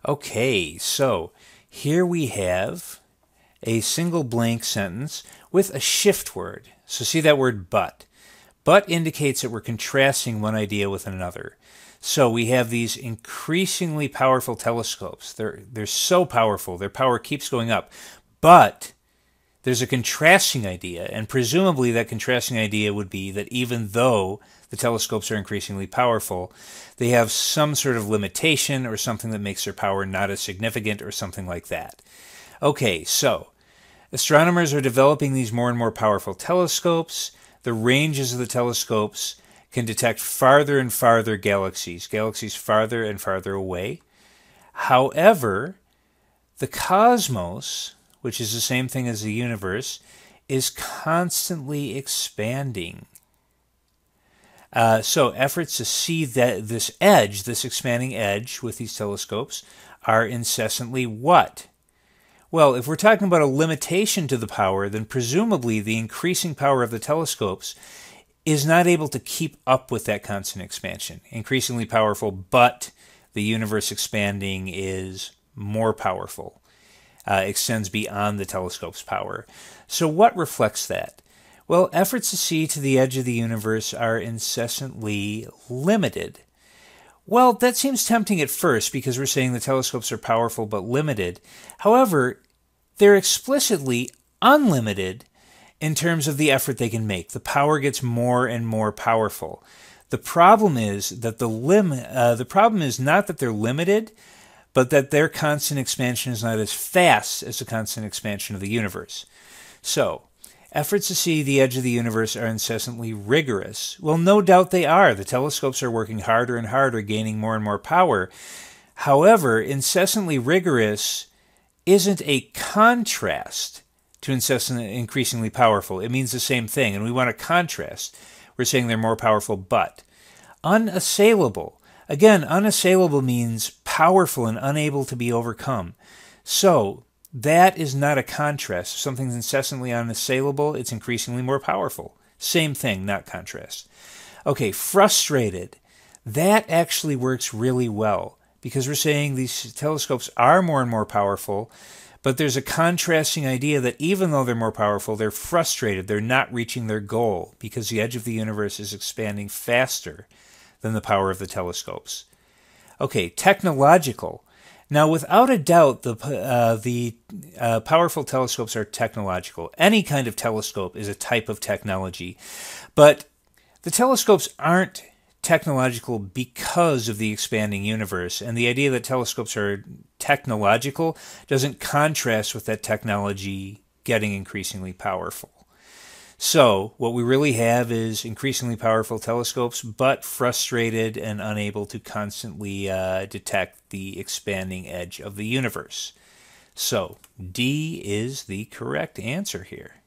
Okay, so here we have a single blank sentence with a shift word. So see that word but. But indicates that we're contrasting one idea with another. So we have these increasingly powerful telescopes. They're so powerful, their power keeps going up. But there's a contrasting idea, and presumably that contrasting idea would be that even though the telescopes are increasingly powerful, they have some sort of limitation or something that makes their power not as significant or something like that. Okay, so astronomers are developing these more and more powerful telescopes. The ranges of the telescopes can detect farther and farther galaxies farther and farther away. However, the cosmos, which is the same thing as the universe, is constantly expanding. So efforts to see this expanding edge with these telescopes are incessantly what? Well, if we're talking about a limitation to the power, then presumably the increasing power of the telescopes is not able to keep up with that constant expansion. Increasingly powerful, but the universe expanding is more powerful, extends beyond the telescope's power. So what reflects that? Well, efforts to see to the edge of the universe are incessantly limited. Well, that seems tempting at first because we're saying the telescopes are powerful but limited. However, they're explicitly unlimited in terms of the effort they can make. The power gets more and more powerful. The problem is that the problem is not that they're limited, but that their constant expansion is not as fast as the constant expansion of the universe. So, efforts to see the edge of the universe are incessantly rigorous. Well, no doubt they are. The telescopes are working harder and harder, gaining more and more power. However, incessantly rigorous isn't a contrast to increasingly powerful. It means the same thing, and we want a contrast. We're saying they're more powerful, but unassailable. Again, unassailable means powerful and unable to be overcome. So, that is not a contrast. If something's incessantly unassailable, it's increasingly more powerful. Same thing, not contrast. Okay, frustrated. That actually works really well because we're saying these telescopes are more and more powerful, but there's a contrasting idea that even though they're more powerful, they're frustrated. They're not reaching their goal because the edge of the universe is expanding faster than the power of the telescopes. Okay, technological. Now, without a doubt, the powerful telescopes are technological. Any kind of telescope is a type of technology. But the telescopes aren't technological because of the expanding universe. And the idea that telescopes are technological doesn't contrast with that technology getting increasingly powerful. So what we really have is increasingly powerful telescopes, but frustrated and unable to constantly detect the expanding edge of the universe. So D is the correct answer here.